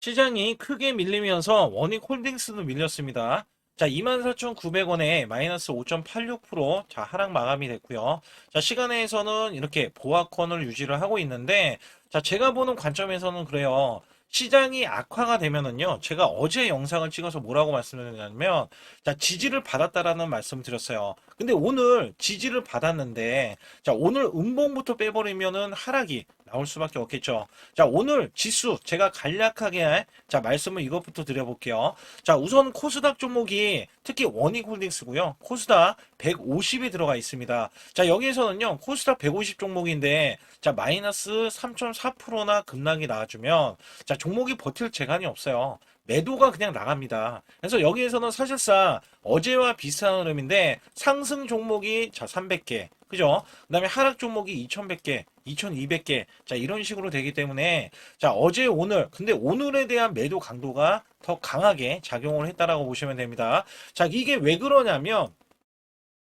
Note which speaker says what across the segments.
Speaker 1: 시장이 크게 밀리면서 원익홀딩스도 밀렸습니다. 자, 24,900원에 마이너스 5.86%, 자, 하락 마감이 됐고요. 자, 시간에서는 이렇게 보합권을 유지를 하고 있는데, 자, 제가 보는 관점에서는 그래요. 시장이 악화가 되면은요, 제가 어제 영상을 찍어서 뭐라고 말씀드렸냐면, 자, 지지를 받았다라는 말씀 드렸어요. 근데 오늘 지지를 받았는데, 자, 오늘 음봉부터 빼버리면은 하락이 나올 수밖에 없겠죠. 자, 오늘 지수 제가 간략하게 자, 말씀을 이것부터 드려볼게요. 자, 우선 코스닥 종목이 특히 원익홀딩스고요. 코스닥 150이 들어가 있습니다. 자, 여기에서는요. 코스닥 150 종목인데 자, 마이너스 3.4%나 급락이 나와주면 자, 종목이 버틸 재간이 없어요. 매도가 그냥 나갑니다. 그래서 여기에서는 사실상 어제와 비슷한 흐름인데 상승 종목이 자 300개, 그죠? 그다음에 하락 종목이 2100개, 2200개, 자 이런 식으로 되기 때문에 자 어제 오늘 근데 오늘에 대한 매도 강도가 더 강하게 작용을 했다라고 보시면 됩니다. 자 이게 왜 그러냐면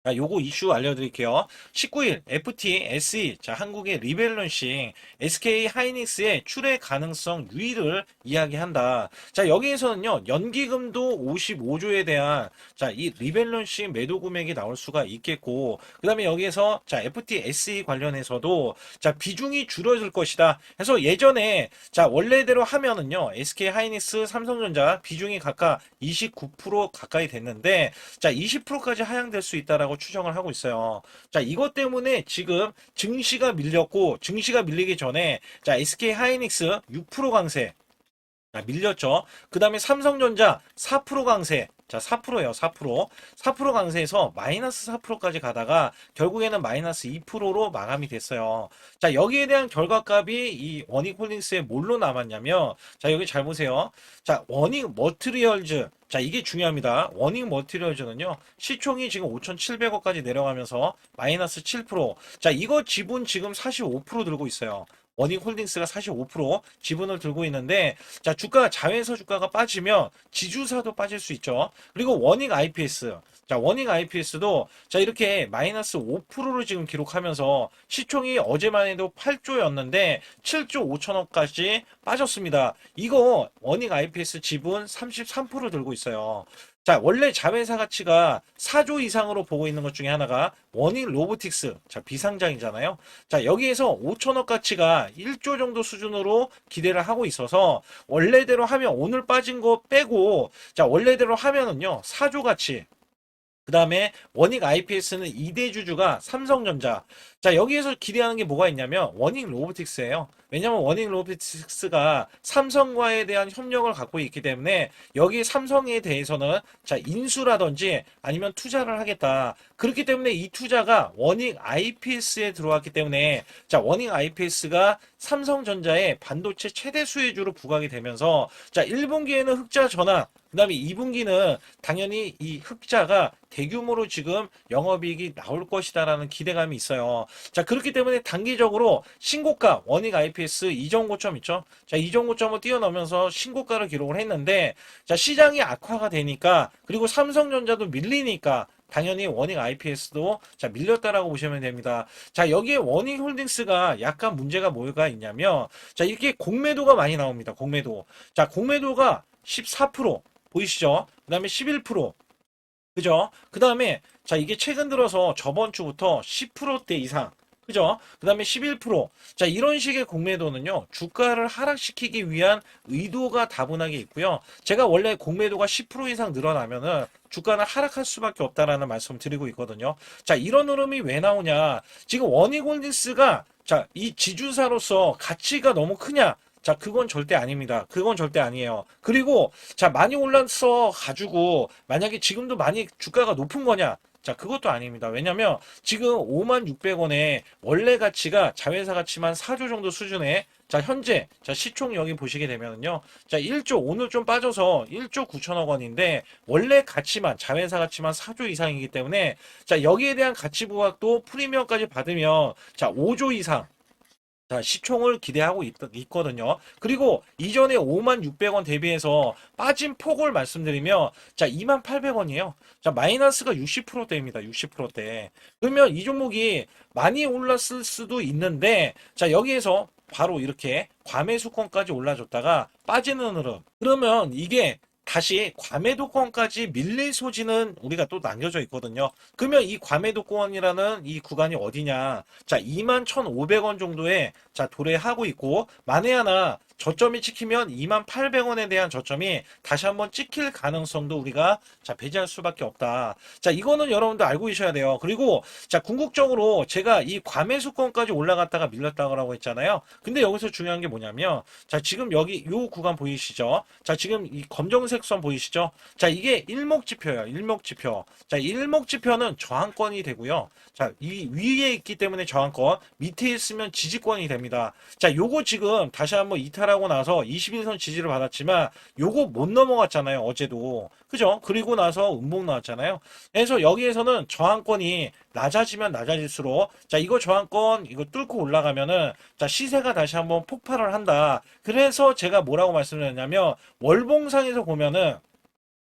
Speaker 1: 자, 요거 이슈 알려드릴게요. 19일 FT, SE, 자, 한국의 리밸런싱, SK 하이닉스의 출회 가능성 유의를 이야기한다. 자, 여기에서는요, 연기금도 55조에 대한, 자, 이 리밸런싱 매도 금액이 나올 수가 있겠고, 그 다음에 여기에서, 자, FT, SE 관련해서도, 자, 비중이 줄어들 것이다. 그래서 예전에, 자, 원래대로 하면은요, SK 하이닉스, 삼성전자 비중이 각각 29% 가까이 됐는데, 자, 20%까지 하향될 수 있다라고 추정을 하고 있어요. 자, 이것 때문에 지금 증시가 밀렸고, 증시가 밀리기 전에, 자, SK 하이닉스 6% 강세. 자, 밀렸죠. 그 다음에 삼성전자 4% 강세. 자, 4%예요, 4%. 4% 강세에서 마이너스 4%까지 가다가 결국에는 마이너스 2%로 마감이 됐어요. 자, 여기에 대한 결과값이 이 원익홀딩스에 뭘로 남았냐면, 자, 여기 잘 보세요. 자, 원익 머티리얼즈. 자, 이게 중요합니다. 원익 머티리얼즈는요, 시총이 지금 5,700억까지 내려가면서 마이너스 7%. 자, 이거 지분 지금 45% 들고 있어요. 원익홀딩스가 45% 지분을 들고 있는데 자 주가 자회사 주가가 빠지면 지주사도 빠질 수 있죠. 그리고 원익 IPS 자 원익 IPS도 자 이렇게 마이너스 5%를 지금 기록하면서 시총이 어제만 해도 8조였는데 7조 5천억까지 빠졌습니다. 이거 원익 IPS 지분 33% 들고 있어요. 자, 원래 자회사 가치가 4조 이상으로 보고 있는 것 중에 하나가 원익 로보틱스, 자, 비상장이잖아요. 자, 여기에서 5천억 가치가 1조 정도 수준으로 기대를 하고 있어서 원래대로 하면 오늘 빠진 거 빼고 자, 원래대로 하면은요, 4조 가치. 그 다음에 원익 IPS는 2대 주주가 삼성전자. 자, 여기에서 기대하는 게 뭐가 있냐면 원익 로보틱스예요. 왜냐면 원익 로보틱스가 삼성과에 대한 협력을 갖고 있기 때문에 여기 삼성에 대해서는 자, 인수라든지 아니면 투자를 하겠다. 그렇기 때문에 이 투자가 원익 IPS에 들어왔기 때문에 자, 원익 IPS가 삼성전자의 반도체 최대 수혜주로 부각이 되면서 자, 1분기에는 흑자 전환 그 다음에 2분기는 당연히 이 흑자가 대규모로 지금 영업이익이 나올 것이다라는 기대감이 있어요. 자, 그렇기 때문에 단기적으로 신고가 원익 IPS 이전 고점 있죠? 자, 이전 고점을 뛰어넘으면서 신고가를 기록을 했는데 자, 시장이 악화가 되니까 그리고 삼성전자도 밀리니까 당연히 원익 IPS도 자 밀렸다라고 보시면 됩니다. 자 여기에 원익 홀딩스가 약간 문제가 뭐가 있냐면 자 이렇게 공매도가 많이 나옵니다. 공매도. 자 공매도가 14% 보이시죠? 그 다음에 11% 그죠? 그 다음에 자 이게 최근 들어서 저번 주부터 10%대 이상 그죠? 그 다음에 11%. 자, 이런 식의 공매도는요, 주가를 하락시키기 위한 의도가 다분하게 있고요. 제가 원래 공매도가 10% 이상 늘어나면은 주가는 하락할 수밖에 없다라는 말씀 드리고 있거든요. 자, 이런 흐름이 왜 나오냐. 지금 원익홀딩스가 자, 이 지주사로서 가치가 너무 크냐. 자, 그건 절대 아닙니다. 그건 절대 아니에요. 그리고, 자, 많이 올랐어 가지고, 만약에 지금도 많이 주가가 높은 거냐? 자, 그것도 아닙니다. 왜냐면, 지금 5600원에 원래 가치가 자회사 가치만 4조 정도 수준에, 자, 현재, 자, 시총 여기 보시게 되면은요, 자, 1조, 오늘 좀 빠져서 1조 9천억 원인데, 원래 가치만, 자회사 가치만 4조 이상이기 때문에, 자, 여기에 대한 가치 부각도 프리미엄까지 받으면, 자, 5조 이상, 자, 시총을 기대하고 있거든요. 그리고 이전에 56,600원 대비해서 빠진 폭을 말씀드리면, 자, 28,000원이에요. 자, 마이너스가 60%대입니다. 60%대. 그러면 이 종목이 많이 올랐을 수도 있는데, 자, 여기에서 바로 이렇게 과매수권까지 올라줬다가 빠지는 흐름. 그러면 이게 다시 과매도권까지 밀릴 소지는 우리가 또 남겨져 있거든요. 그러면 이 과매도권이라는 이 구간이 어디냐? 자, 21,500원 정도에 자, 도래하고 있고, 만에 하나 저점이 찍히면 28,000원에 대한 저점이 다시 한번 찍힐 가능성도 우리가 자, 배제할 수밖에 없다. 자, 이거는 여러분들 알고 계셔야 돼요. 그리고 자, 궁극적으로 제가 이 과매수권까지 올라갔다가 밀렸다고 했잖아요. 근데 여기서 중요한 게 뭐냐면, 자, 지금 여기 요 구간 보이시죠? 자, 지금 이 검정색 선 보이시죠? 자, 이게 일목지표예요. 일목지표. 자, 일목지표는 저항권이 되고요. 자, 이 위에 있기 때문에 저항권, 밑에 있으면 지지권이 됩니다. 자, 요거 지금 다시 한번 이탈하고 나서 21선 지지를 받았지만 요거 못 넘어갔잖아요. 어제도. 그죠? 그리고 나서 음봉 나왔잖아요. 그래서 여기에서는 저항권이 낮아지면 낮아질수록 자, 이거 저항권 이거 뚫고 올라가면은 자, 시세가 다시 한번 폭발을 한다. 그래서 제가 뭐라고 말씀드렸냐면 월봉상에서 보면은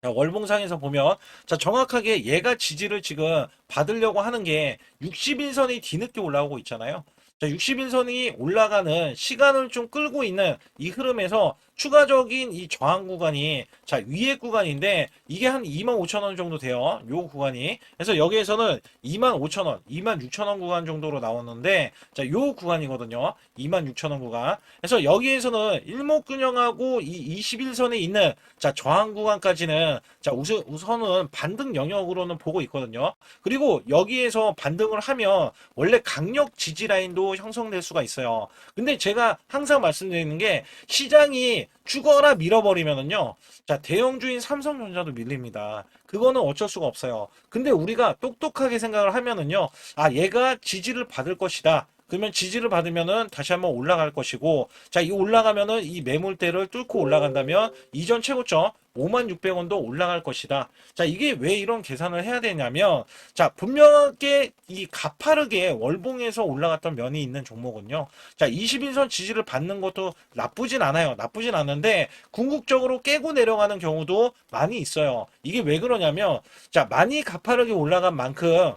Speaker 1: 자, 월봉상에서 보면 자, 정확하게 얘가 지지를 지금 받으려고 하는 게 60일선이 뒤늦게 올라오고 있잖아요. 자, 60일선이 올라가는 시간을 좀 끌고 있는 이 흐름에서 추가적인 이 저항 구간이 자, 위에 구간인데 이게 한 25,000원 정도 돼요. 요 구간이. 그래서 여기에서는 25,000원, 26,000원 구간 정도로 나오는데 자, 요 구간이거든요. 26,000원 구간. 그래서 여기에서는 일목균형하고 이 21선에 있는 자, 저항 구간까지는 자, 우선은 반등 영역으로는 보고 있거든요. 그리고 여기에서 반등을 하면 원래 강력 지지 라인도 형성될 수가 있어요. 근데 제가 항상 말씀드리는 게 시장이 죽어라 밀어버리면은요. 자, 대형주인 삼성전자도 밀립니다. 그거는 어쩔 수가 없어요. 근데 우리가 똑똑하게 생각을 하면은요. 아, 얘가 지지를 받을 것이다. 그러면 지지를 받으면은 다시 한번 올라갈 것이고, 자, 이 올라가면은 이 매물대를 뚫고 올라간다면 이전 최고점 56,000원도 올라갈 것이다. 자, 이게 왜 이런 계산을 해야 되냐면, 자, 분명하게 이 가파르게 월봉에서 올라갔던 면이 있는 종목은요. 자, 21선 지지를 받는 것도 나쁘진 않아요. 나쁘진 않은데, 궁극적으로 깨고 내려가는 경우도 많이 있어요. 이게 왜 그러냐면, 자, 많이 가파르게 올라간 만큼,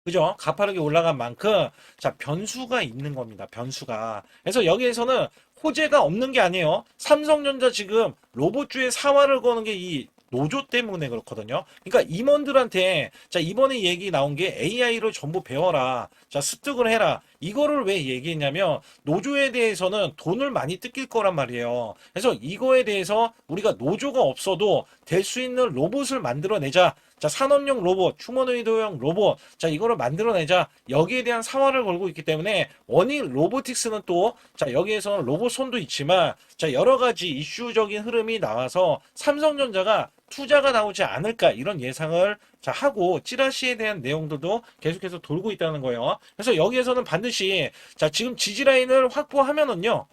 Speaker 1: 그죠? 가파르게 올라간 만큼 자, 변수가 있는 겁니다. 변수가. 그래서 여기에서는 호재가 없는 게 아니에요. 삼성전자 지금 로봇주에 사활을 거는 게 이 노조 때문에 그렇거든요. 그러니까 임원들한테 자, 이번에 얘기 나온 게 AI를 전부 배워라. 자, 습득을 해라. 이거를 왜 얘기했냐면 노조에 대해서는 돈을 많이 뜯길 거란 말이에요. 그래서 이거에 대해서 우리가 노조가 없어도 될 수 있는 로봇을 만들어내자. 자, 산업용 로봇, 휴머노이드용 로봇, 자, 이거를 만들어내자. 여기에 대한 사활을 걸고 있기 때문에 원익 로보틱스는 또, 자, 여기에서는 로봇 손도 있지만, 자, 여러 가지 이슈적인 흐름이 나와서 삼성전자가 투자가 나오지 않을까 이런 예상을 자, 하고 찌라시에 대한 내용들도 계속해서 돌고 있다는 거예요. 그래서 여기에서는 반드시 자, 지금 지지라인을 확보하면은요.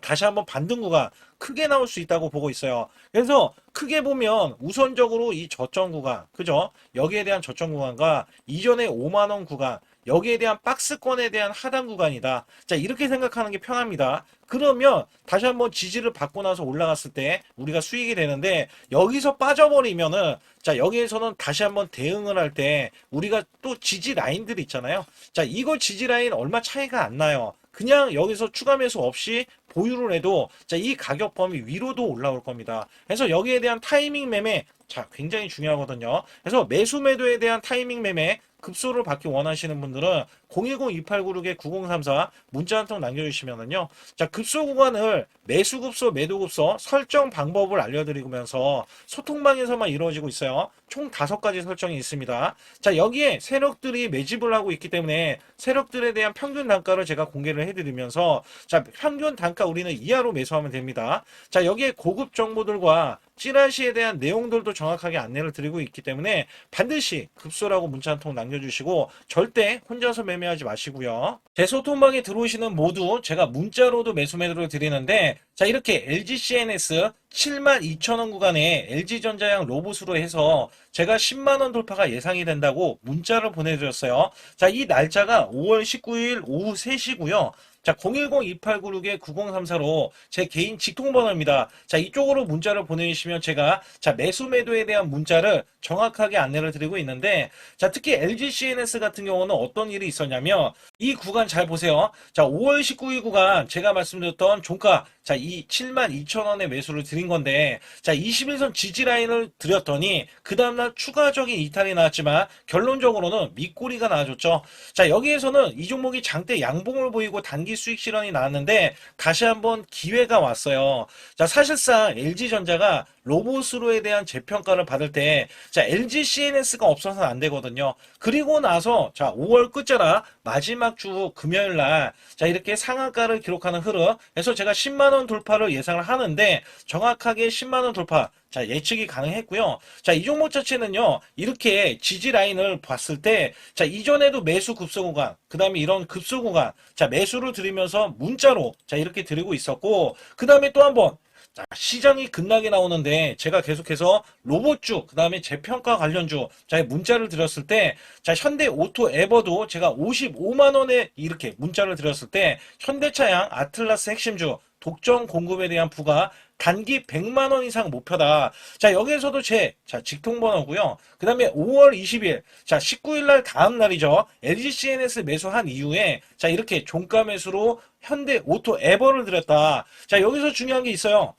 Speaker 1: 다시 한번 반등 구간 크게 나올 수 있다고 보고 있어요. 그래서 크게 보면 우선적으로 이 저점 구간, 그죠? 여기에 대한 저점 구간과 이전에 5만원 구간, 여기에 대한 박스권에 대한 하단 구간이다. 자, 이렇게 생각하는 게 편합니다. 그러면 다시 한번 지지를 받고 나서 올라갔을 때 우리가 수익이 되는데 여기서 빠져버리면은 자, 여기에서는 다시 한번 대응을 할 때 우리가 또 지지 라인들이 있잖아요. 자, 이거 지지 라인 얼마 차이가 안 나요. 그냥 여기서 추가 매수 없이 보유를 해도 자, 이 가격 범위 위로도 올라올 겁니다. 그래서 여기에 대한 타이밍 매매 자, 굉장히 중요하거든요. 그래서 매수 매도에 대한 타이밍 매매 급소를 받기 원하시는 분들은 010-2896-9034 문자 한 통 남겨주시면은요. 자, 급소 구간을 매수 급소, 매도 급소 설정 방법을 알려드리면서 소통방에서만 이루어지고 있어요. 총 5가지 설정이 있습니다. 자, 여기에 세력들이 매집을 하고 있기 때문에 세력들에 대한 평균 단가를 제가 공개를 해드리면서 자, 평균 단가 우리는 이하로 매수하면 됩니다. 자, 여기에 고급 정보들과 찌라시에 대한 내용들도 정확하게 안내를 드리고 있기 때문에 반드시 급소라고 문자 한 통 남겨주시고 절대 혼자서 매매하지 마시고요. 제 소통방에 들어오시는 모두 제가 문자로도 매수 매도를 드리는데 자, 이렇게 LG CNS 72,000원 구간에 LG전자양 로봇으로 해서 제가 10만원 돌파가 예상이 된다고 문자를 보내드렸어요. 자, 이 날짜가 5월 19일 오후 3시고요. 자, 010-2896-9034로 제 개인 직통번호입니다. 자, 이쪽으로 문자를 보내주시면 제가 자, 매수 매도에 대한 문자를 정확하게 안내를 드리고 있는데, 자, 특히 LG CNS 같은 경우는 어떤 일이 있었냐면 이 구간 잘 보세요. 자, 5월 19일 구간 제가 말씀드렸던 종가, 자, 이 72,000원의 매수를 드린 건데, 자, 21선 지지 라인을 드렸더니 그 다음날 추가적인 이탈이 나왔지만 결론적으로는 밑꼬리가 나와줬죠. 자, 여기에서는 이 종목이 장대 양봉을 보이고 단기 수익 실현이 나왔는데 다시 한번 기회가 왔어요. 자, 사실상 LG전자가 로봇으로에 대한 재평가를 받을 때, 자, LG CNS가 없어서는 안 되거든요. 그리고 나서, 자, 5월 끝자락 마지막 주 금요일 날, 자, 이렇게 상한가를 기록하는 흐름, 그래서 제가 10만원 돌파를 예상을 하는데, 정확하게 10만원 돌파, 자, 예측이 가능했고요. 자, 이 종목 자체는요, 이렇게 지지 라인을 봤을 때, 자, 이전에도 매수 급소 구간, 그 다음에 이런 급소 구간, 자, 매수를 드리면서 문자로, 자, 이렇게 드리고 있었고, 그 다음에 또 한번, 자, 시장이 급락이 나오는데 제가 계속해서 로봇주, 그 다음에 재평가 관련주, 자, 문자를 드렸을 때, 자, 현대 오토 에버도 제가 55만원에 이렇게 문자를 드렸을 때, 현대차양 아틀라스 핵심주, 독점 공급에 대한 부가 단기 100만원 이상 목표다. 자, 여기에서도 자, 직통번호고요. 그 다음에 5월 20일, 자, 19일날 다음 날이죠. LG CNS 매수한 이후에, 자, 이렇게 종가 매수로 현대 오토 에버를 드렸다. 자, 여기서 중요한 게 있어요.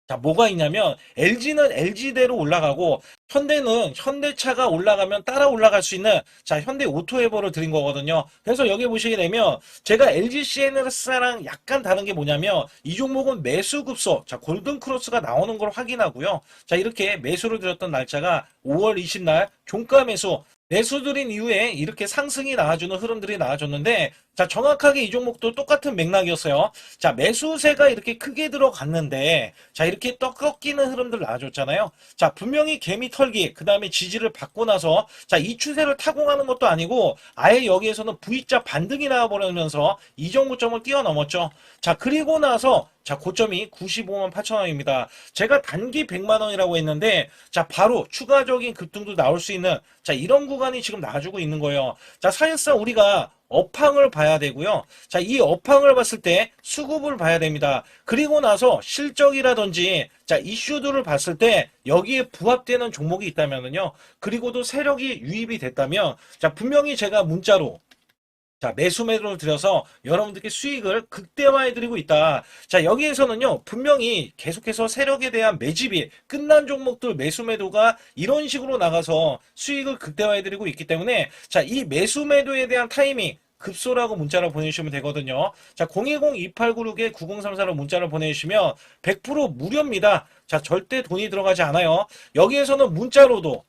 Speaker 1: 자, 뭐가 있냐면 LG는 LG대로 올라가고 현대는 현대차가 올라가면 따라 올라갈 수 있는 자, 현대 오토에버를 드린 거거든요. 그래서 여기 보시게 되면 제가 LG CNS랑 약간 다른 게 뭐냐면 이 종목은 매수 급소, 자, 골든 크로스가 나오는 걸 확인하고요. 자, 이렇게 매수를 드렸던 날짜가 5월 20날 종가 매수, 매수 드린 이후에 이렇게 상승이 나와주는 흐름들이 나와줬는데, 자, 정확하게 이 종목도 똑같은 맥락이었어요. 자, 매수세가 이렇게 크게 들어갔는데, 자, 이렇게 떡 꺾이는 흐름들 나와줬잖아요. 자, 분명히 개미 털기, 그 다음에 지지를 받고 나서, 자, 이 추세를 타공하는 것도 아니고, 아예 여기에서는 V자 반등이 나와버리면서 이 정도점을 뛰어넘었죠. 자, 그리고 나서, 자, 고점이 95만 8천 원입니다. 제가 단기 100만 원이라고 했는데, 자, 바로 추가적인 급등도 나올 수 있는, 자, 이런 구간이 지금 나와주고 있는 거예요. 자, 사실상 우리가 업황을 봐야 되고요. 자, 이 업황을 봤을 때 수급을 봐야 됩니다. 그리고 나서 실적이라든지, 자, 이슈들을 봤을 때 여기에 부합되는 종목이 있다면은요. 그리고도 세력이 유입이 됐다면, 자, 분명히 제가 문자로, 자, 매수 매도를 들여서 여러분들께 수익을 극대화해 드리고 있다. 자, 여기에서는요, 분명히 계속해서 세력에 대한 매집이 끝난 종목들 매수 매도가 이런 식으로 나가서 수익을 극대화해 드리고 있기 때문에, 자, 이 매수 매도에 대한 타이밍, 급소라고 문자를 보내주시면 되거든요. 자, 010-2896-9034로 문자를 보내주시면 100% 무료입니다. 자, 절대 돈이 들어가지 않아요. 여기에서는 문자로도,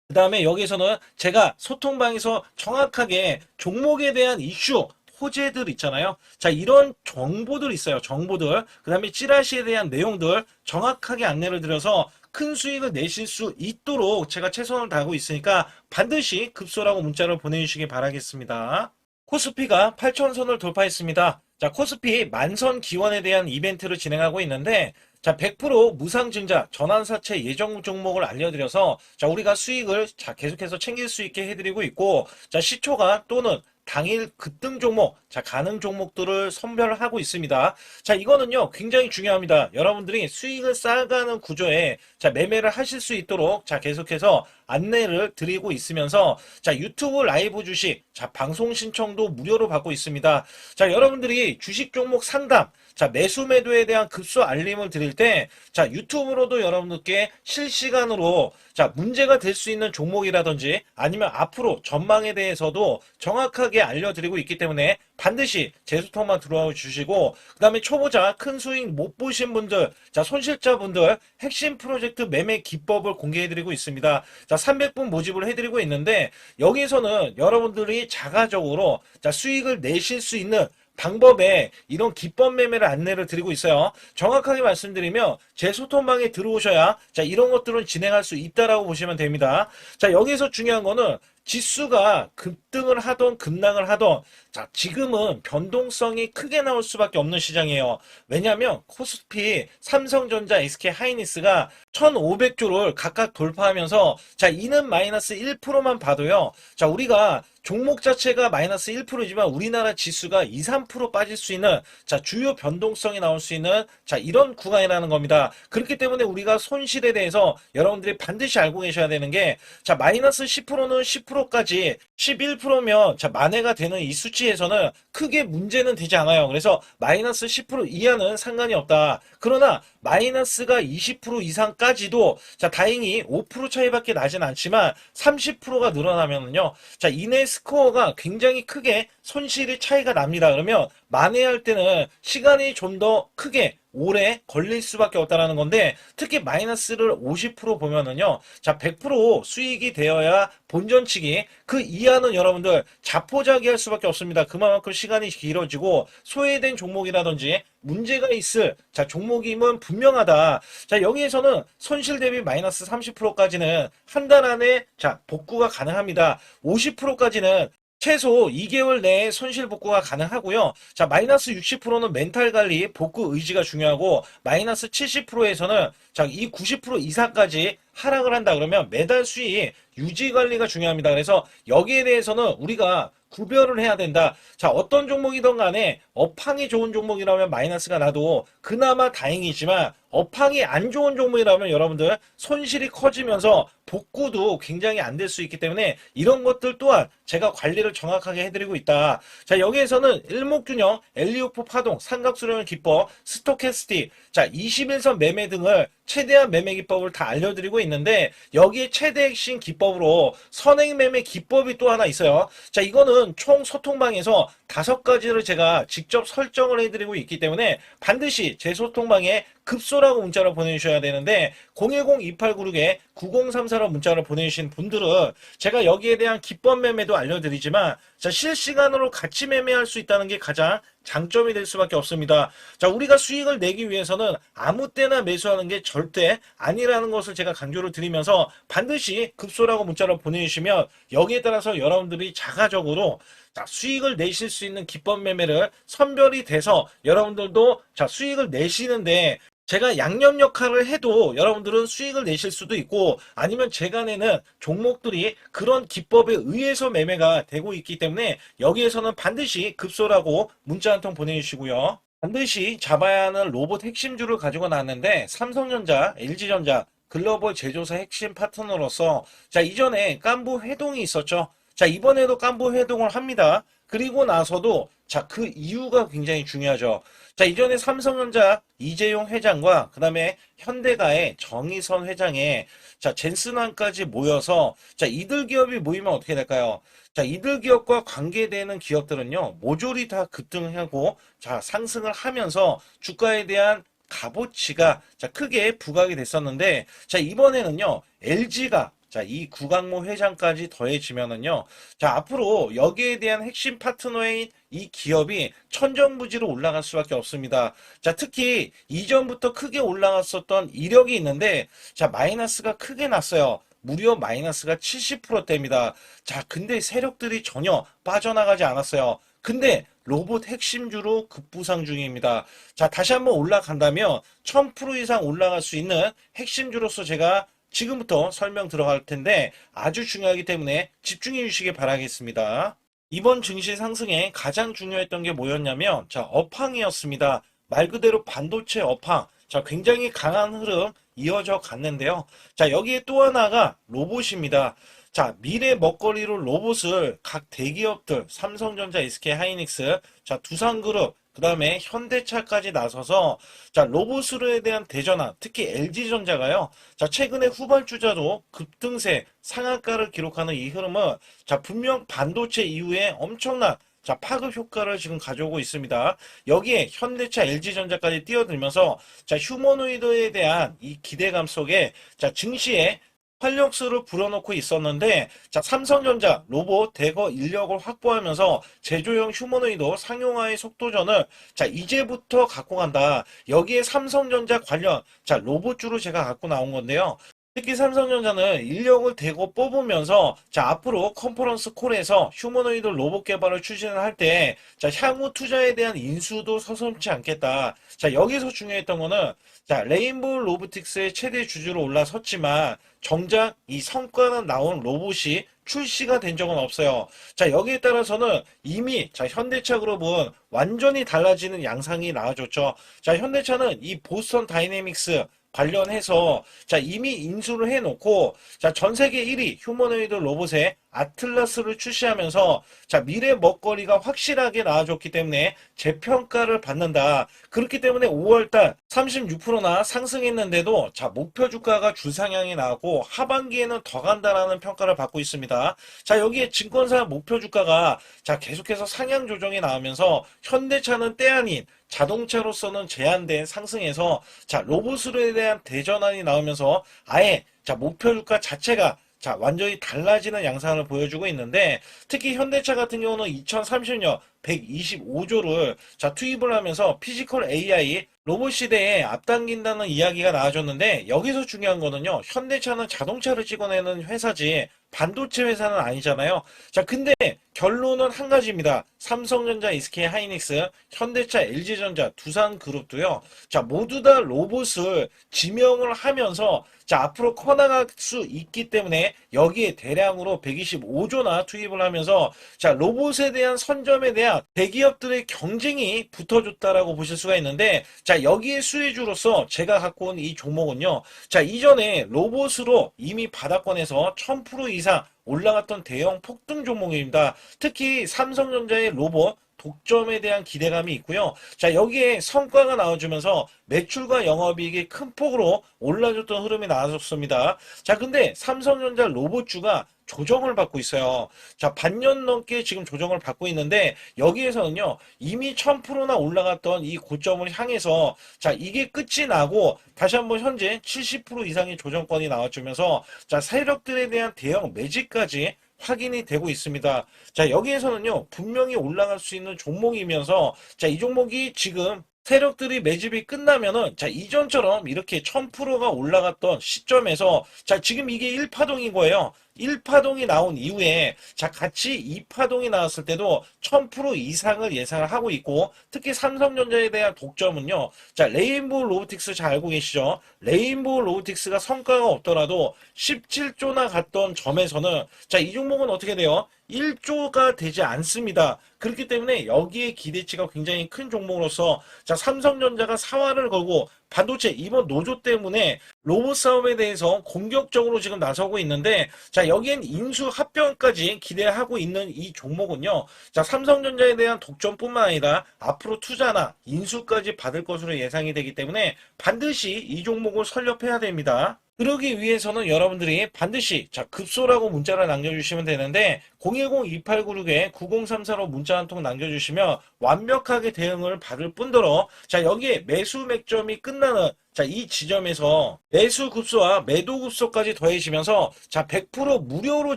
Speaker 1: 그 다음에 여기서는 제가 소통방에서 정확하게 종목에 대한 이슈, 호재들 있잖아요. 자, 이런 정보들 있어요. 정보들. 그 다음에 찌라시에 대한 내용들 정확하게 안내를 드려서 큰 수익을 내실 수 있도록 제가 최선을 다하고 있으니까 반드시 급소라고 문자를 보내주시기 바라겠습니다. 코스피가 8천선을 돌파했습니다. 자, 코스피 만선 기원에 대한 이벤트를 진행하고 있는데, 자, 100% 무상증자 전환사채 예정 종목을 알려드려서, 자, 우리가 수익을 자, 계속해서 챙길 수 있게 해드리고 있고, 자, 시초가 또는 당일 급등 종목, 자, 가능 종목들을 선별하고 있습니다. 자, 이거는요, 굉장히 중요합니다. 여러분들이 수익을 쌓아가는 구조에, 자, 매매를 하실 수 있도록, 자, 계속해서 안내를 드리고 있으면서, 자, 유튜브 라이브 주식, 자, 방송 신청도 무료로 받고 있습니다. 자, 여러분들이 주식 종목 상담, 자, 매수 매도에 대한 급소 알림을 드릴 때, 자, 유튜브로도 여러분들께 실시간으로, 자, 문제가 될 수 있는 종목이라든지 아니면 앞으로 전망에 대해서도 정확하게 알려드리고 있기 때문에 반드시 제 소통만 들어와 주시고, 그 다음에 초보자 큰 수익 못 보신 분들, 자, 손실자분들 핵심 프로젝트 매매 기법을 공개해드리고 있습니다. 자, 300분 모집을 해드리고 있는데, 여기에서는 여러분들이 자가적으로, 자, 수익을 내실 수 있는 방법에 이런 기법 매매를 안내를 드리고 있어요. 정확하게 말씀드리면 제 소통방에 들어오셔야, 자, 이런 것들은 진행할 수 있다라고 보시면 됩니다. 자, 여기서 중요한 거는 지수가 급등을 하던 급락을 하던 자 지금은 변동성이 크게 나올 수밖에 없는 시장이에요. 왜냐하면 코스피, 삼성전자, SK하이닉스가 1500조를 각각 돌파하면서 자 이는 마이너스 1%만 봐도요. 자 우리가 종목 자체가 마이너스 1%지만 우리나라 지수가 2, 3% 빠질 수 있는 자 주요 변동성이 나올 수 있는 자 이런 구간이라는 겁니다. 그렇기 때문에 우리가 손실에 대해서 여러분들이 반드시 알고 계셔야 되는 게 자 마이너스 10%는 10%까지 11%면 자 만회가 되는 이 수치에서는 크게 문제는 되지 않아요. 그래서 마이너스 10% 이하는 상관이 없다. 그러나 마이너스가 20% 이상까지도 자 다행히 5% 차이밖에 나진 않지만 30%가 늘어나면은요. 자 이내 스코어가 굉장히 크게 손실이 차이가 납니다. 그러면 만회할 때는 시간이 좀 더 크게 오래 걸릴 수밖에 없다라는 건데 특히 마이너스를 50% 보면은요. 자 100% 수익이 되어야 본전치기 그 이하는 여러분들 자포자기할 수밖에 없습니다. 그만큼 시간이 길어지고 소외된 종목이라든지 문제가 있을 자 종목임은 분명하다. 자 여기에서는 손실 대비 마이너스 30%까지는 한 달 안에 자 복구가 가능합니다. 50%까지는 최소 2개월 내에 손실 복구가 가능하고요. 자, 마이너스 60%는 멘탈 관리, 복구 의지가 중요하고, 마이너스 70%에서는 자, 이 90% 이상까지 하락을 한다 그러면 매달 수익 유지 관리가 중요합니다. 그래서 여기에 대해서는 우리가 구별을 해야 된다. 자, 어떤 종목이든 간에 업황이 좋은 종목이라면 마이너스가 나도 그나마 다행이지만 업황이 안 좋은 종목이라면 여러분들 손실이 커지면서 복구도 굉장히 안 될 수 있기 때문에 이런 것들 또한 제가 관리를 정확하게 해드리고 있다. 자, 여기에서는 일목균형, 엘리오프 파동, 삼각수렴 기법, 스토캐스틱, 자, 21선 매매 등을 최대한 매매 기법을 다 알려드리고 있는데 여기에 최대 핵심 기법으로 선행 매매 기법이 또 하나 있어요. 자, 이거는 총 소통방에서 5가지를 제가 직접 설정을 해드리고 있기 때문에 반드시 제 소통방에 급소라고 문자를 보내주셔야 되는데 010-2896-9034로 문자를 보내주신 분들은 제가 여기에 대한 기법 매매도 알려드리지만 자 실시간으로 같이 매매할 수 있다는 게 가장 장점이 될 수밖에 없습니다. 자 우리가 수익을 내기 위해서는 아무 때나 매수하는 게 절대 아니라는 것을 제가 강조를 드리면서 반드시 급소라고 문자를 보내주시면 여기에 따라서 여러분들이 자가적으로 자, 수익을 내실 수 있는 기법 매매를 선별이 돼서 여러분들도 자, 수익을 내시는데 제가 양념 역할을 해도 여러분들은 수익을 내실 수도 있고 아니면 제가 내는 종목들이 그런 기법에 의해서 매매가 되고 있기 때문에 여기에서는 반드시 급소라고 문자 한 통 보내주시고요. 반드시 잡아야 하는 로봇 핵심주를 가지고 나왔는데 삼성전자, LG전자, 글로벌 제조사 핵심 파트너로서 자 이전에 깐부 회동이 있었죠. 자 이번에도 깐부 회동을 합니다. 그리고 나서도 자 그 이유가 굉장히 중요하죠. 자 이전에 삼성전자 이재용 회장과 그 다음에 현대가의 정의선 회장에 자 젠슨환까지 모여서 자 이들 기업이 모이면 어떻게 될까요? 자 이들 기업과 관계되는 기업들은요 모조리 다 급등하고 자 상승을 하면서 주가에 대한 값어치가 자 크게 부각이 됐었는데 자 이번에는요 LG가 자, 이 구강모 회장까지 더해지면은요. 자, 앞으로 여기에 대한 핵심 파트너인 이 기업이 천정부지로 올라갈 수밖에 없습니다. 자, 특히 이전부터 크게 올라갔었던 이력이 있는데 자, 마이너스가 크게 났어요. 무려 마이너스가 70%대입니다. 자, 근데 세력들이 전혀 빠져나가지 않았어요. 근데 로봇 핵심주로 급부상 중입니다. 자, 다시 한번 올라간다면 1000% 이상 올라갈 수 있는 핵심주로서 제가 지금부터 설명 들어갈 텐데 아주 중요하기 때문에 집중해 주시기 바라겠습니다. 이번 증시 상승에 가장 중요했던 게 뭐였냐면 자 업황이었습니다. 말 그대로 반도체 업황. 자 굉장히 강한 흐름 이어져 갔는데요. 자 여기에 또 하나가 로봇입니다. 자 미래 먹거리로 로봇을 각 대기업들 삼성전자, SK하이닉스, 자 두산그룹 그 다음에 현대차까지 나서서 자 로봇으로에 대한 대전환 특히 LG전자가요 자 최근에 후발주자도 급등세 상한가를 기록하는 이 흐름은 자 분명 반도체 이후에 엄청난 자 파급 효과를 지금 가져오고 있습니다. 여기에 현대차, LG전자까지 뛰어들면서 자 휴머노이드에 대한 이 기대감 속에 자 증시에 활력소를 불어넣고 있었는데 자 삼성전자 로봇 대거 인력을 확보하면서 제조용 휴머노이드 상용화의 속도전을 자 이제부터 갖고 간다. 여기에 삼성전자 관련 자 로봇주로 제가 갖고 나온 건데요. 특히 삼성전자는 인력을 대거 뽑으면서 자 앞으로 컨퍼런스 콜에서 휴머노이드 로봇 개발을 추진을 할 때 자 향후 투자에 대한 인수도 서슴지 않겠다. 자 여기서 중요했던 거는 자 레인보우 로보틱스의 최대 주주로 올라섰지만 정작 이 성과는 나온 로봇이 출시가 된 적은 없어요. 자 여기에 따라서는 이미 자 현대차 그룹은 완전히 달라지는 양상이 나와줬죠. 자 현대차는 이 보스턴 다이내믹스 관련해서 자 이미 인수를 해놓고 자 전 세계 1위 휴머노이드 로봇의 아틀라스를 출시하면서 자 미래 먹거리가 확실하게 나와줬기 때문에 재평가를 받는다. 그렇기 때문에 5월달 36%나 상승했는데도 자 목표 주가가 주상향이 나왔고 하반기에는 더 간다라는 평가를 받고 있습니다. 자 여기에 증권사 목표 주가가 자 계속해서 상향 조정이 나오면서 현대차는 때 아닌 자동차로서는 제한된 상승에서 자 로봇에 대한 대전환이 나오면서 아예 자 목표 주가 자체가 자 완전히 달라지는 양상을 보여주고 있는데 특히 현대차 같은 경우는 2030년 125조를 자 투입을 하면서 피지컬 AI 로봇 시대에 앞당긴다는 이야기가 나와줬는데 여기서 중요한 거는요. 현대차는 자동차를 찍어내는 회사지 반도체 회사는 아니잖아요. 자 근데 결론은 한 가지입니다. 삼성전자, SK 하이닉스, 현대차, LG전자, 두산그룹도요. 자 모두 다 로봇을 지명을 하면서 자 앞으로 커나갈 수 있기 때문에 여기에 대량으로 125조나 투입을 하면서 자 로봇에 대한 선점에 대한 대기업들의 경쟁이 붙어줬다라고 보실 수가 있는데 자 여기에 수혜주로서 제가 갖고 온 이 종목은요. 자 이전에 로봇으로 이미 바닥권에서 1000% 이상 올라갔던 대형 폭등 종목입니다. 특히 삼성전자의 로봇 독점에 대한 기대감이 있고요. 자 여기에 성과가 나와주면서 매출과 영업이익이 큰 폭으로 올라줬던 흐름이 나왔습니다. 자 근데 삼성전자 로봇주가 조정을 받고 있어요. 자 반년 넘게 지금 조정을 받고 있는데 여기에서는요 이미 1000%나 올라갔던 이 고점을 향해서 자 이게 끝이 나고 다시 한번 현재 70% 이상의 조정권이 나와주면서 자 세력들에 대한 대형 매집까지 확인이 되고 있습니다. 자 여기에서는요 분명히 올라갈 수 있는 종목이면서 자 이 종목이 지금 세력들이 매집이 끝나면은 자 이전처럼 이렇게 1000%가 올라갔던 시점에서 자 지금 이게 1파동인 거예요. 1파동이 나온 이후에 자 같이 2파동이 나왔을 때도 1000% 이상을 예상을 하고 있고 특히 삼성전자에 대한 독점은요. 자 레인보우 로보틱스 잘 알고 계시죠? 레인보우 로보틱스가 성과가 없더라도 17조나 갔던 점에서는 자 이 종목은 어떻게 돼요? 1조가 되지 않습니다. 그렇기 때문에 여기에 기대치가 굉장히 큰 종목으로서 자 삼성전자가 사활을 걸고 반도체 이번 노조 때문에 로봇 사업에 대해서 공격적으로 지금 나서고 있는데 자 여기엔 인수 합병까지 기대하고 있는 이 종목은요. 자 삼성전자에 대한 독점뿐만 아니라 앞으로 투자나 인수까지 받을 것으로 예상이 되기 때문에 반드시 이 종목을 설립해야 됩니다. 그러기 위해서는 여러분들이 반드시 자 급소라고 문자를 남겨주시면 되는데 010-2896-9034로 문자 한 통 남겨주시면 완벽하게 대응을 받을 뿐더러 자 여기에 매수 맥점이 끝나는 자 이 지점에서 매수 급소와 매도 급소까지 더해지면서 자 100% 무료로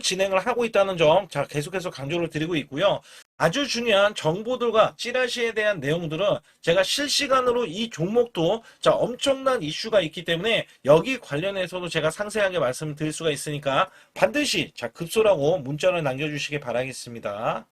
Speaker 1: 진행을 하고 있다는 점 자 계속해서 강조를 드리고 있고요. 아주 중요한 정보들과 찌라시에 대한 내용들은 제가 실시간으로 이 종목도 자 엄청난 이슈가 있기 때문에 여기 관련해서도 제가 상세하게 말씀드릴 수가 있으니까 반드시 자 급소라고 문자를 남겨주시기 바라겠습니다.